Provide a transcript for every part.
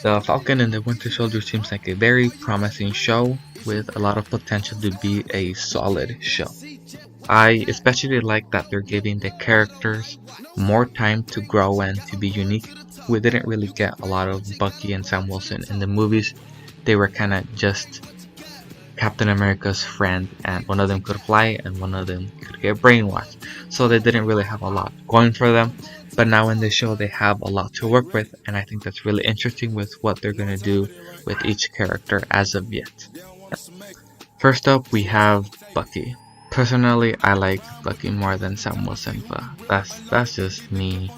The Falcon and the Winter Soldier seems like a very promising show with a lot of potential to be a solid show. I especially like that they're giving the characters more time to grow and to be unique. We didn't really get a lot of Bucky and Sam Wilson in the movies. They were kind of just Captain America's friend, and one of them could fly and one of them could get brainwashed. So they didn't really have a lot going for them. But now in this show, they have a lot to work with, and I think that's really interesting with what they're gonna do with each character as of yet. First up, we have Bucky. Personally, I like Bucky more than Sam Wilson, but that's just me.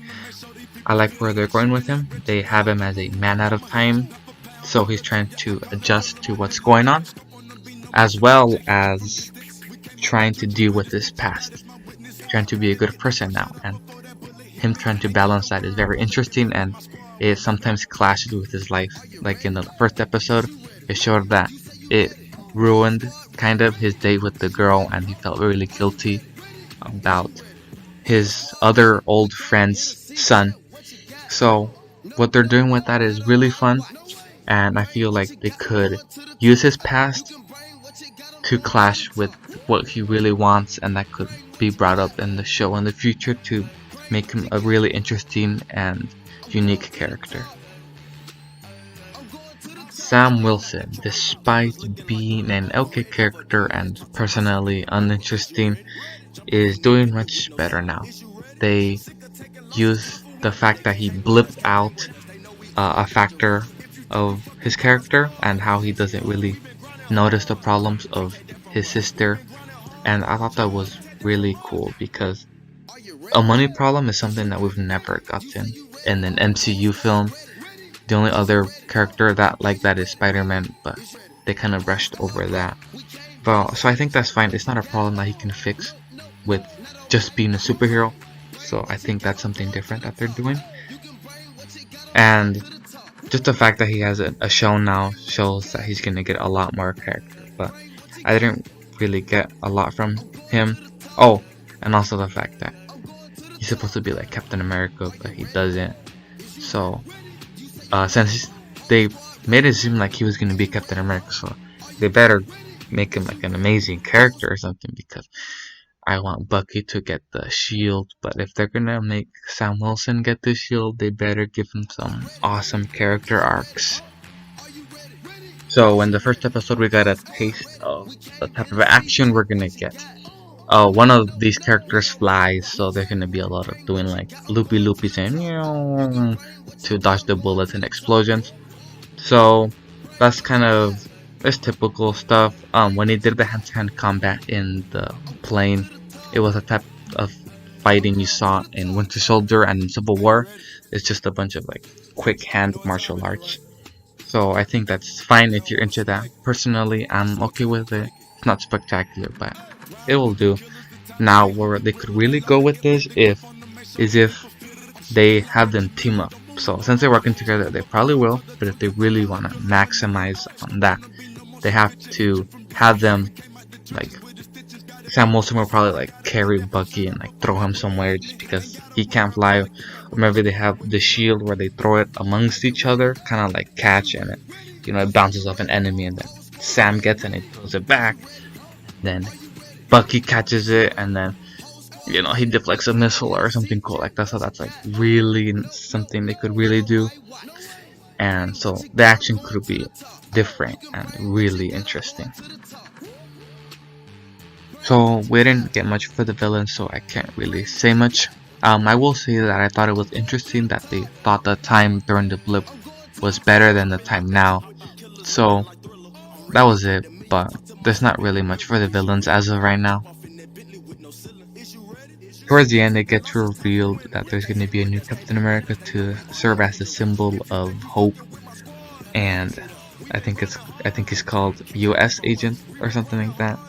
I like where they're going with him. They have him as a man out of time, so he's trying to adjust to what's going on, as well as trying to deal with his past, trying to be a good person now, and him trying to balance that is very interesting, and it sometimes clashes with his life. Like in the first episode, it showed that it ruined kind of his date with the girl, and he felt really guilty about his other old friend's son. So what they're doing with that is really fun, and I feel like they could use his past to clash with what he really wants, and that could be brought up in the show in the future to make him a really interesting and unique character. Sam Wilson, despite being an okay character and personally uninteresting, is doing much better now. They use the fact that he blipped out a factor of his character and how he doesn't really notice the problems of his sister, and I thought that was really cool because a money problem is something that we've never gotten in an MCU film. The only other character that like that is Spider-Man, but they kind of brushed over that. But so I think that's fine. It's not a problem that he can fix with just being a superhero. So I think that's something different that they're doing. And just the fact that he has a show now shows that he's gonna get a lot more character. But I didn't really get a lot from him. Oh, and also the fact that he's supposed to be like Captain America, but he doesn't. So since they made it seem like he was gonna be Captain America, so they better make him like an amazing character or something, because I want Bucky to get the shield. But if they're gonna make Sam Wilson get the shield, they better give him some awesome character arcs. So in the first episode, we got a taste of the type of action we're gonna get. One of these characters flies, so there's gonna be a lot of doing like loopy and to dodge the bullets and explosions. So that's kind of it's typical stuff. When he did the hand-to-hand combat in the plane, it was a type of fighting you saw in Winter Soldier and in Civil War. It's just a bunch of like quick hand martial arts. So I think that's fine if you're into that. Personally, I'm okay with it. It's not spectacular, but it will do. Now, where they could really go with this is if they have them team up. So since they're working together, they probably will. But if they really want to maximize on that, they have to have them like Sam Wilson will probably like carry Bucky and like throw him somewhere just because he can't fly. Or maybe they have the shield where they throw it amongst each other, kind of like catch, and it bounces off an enemy, and then Sam gets it and he throws it back. Then Bucky catches it, and then he deflects a missile or something cool like that. So that's like really something they could really do, and so the action could be different and really interesting. So we didn't get much for the villains, so I can't really say much. I will say that I thought it was interesting that they thought the time during the blip was better than the time now. So that was it, but there's not really much for the villains as of right now. Towards the end, it gets revealed that there's going to be a new Captain America to serve as a symbol of hope, and I think he's called U.S. Agent or something like that.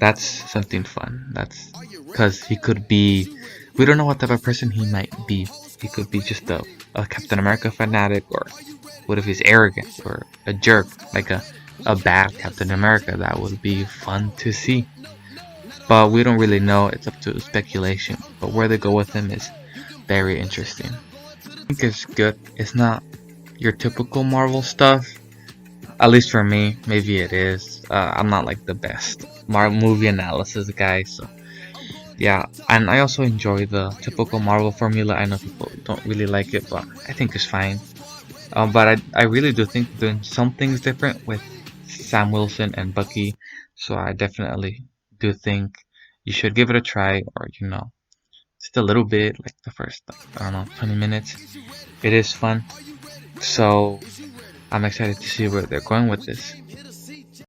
That's something fun. That's because he could be. We don't know what type of person he might be. He could be just a Captain America fanatic, or what if he's arrogant or a jerk, like a bad Captain America? That would be fun to see. But we don't really know. It's up to speculation. But where they go with him is very interesting. I think it's good. It's not, your typical Marvel stuff. At least for me, maybe it is. I'm not like the best Marvel movie analysis guy, so yeah. And I also enjoy the typical Marvel formula. I know people don't really like it, but I think it's fine. But I really do think doing some things different with Sam Wilson and Bucky, so I definitely do think you should give it a try, or just a little bit, like the first, like, I don't know, 20 minutes. It is fun, so I'm excited to see where they're going with this.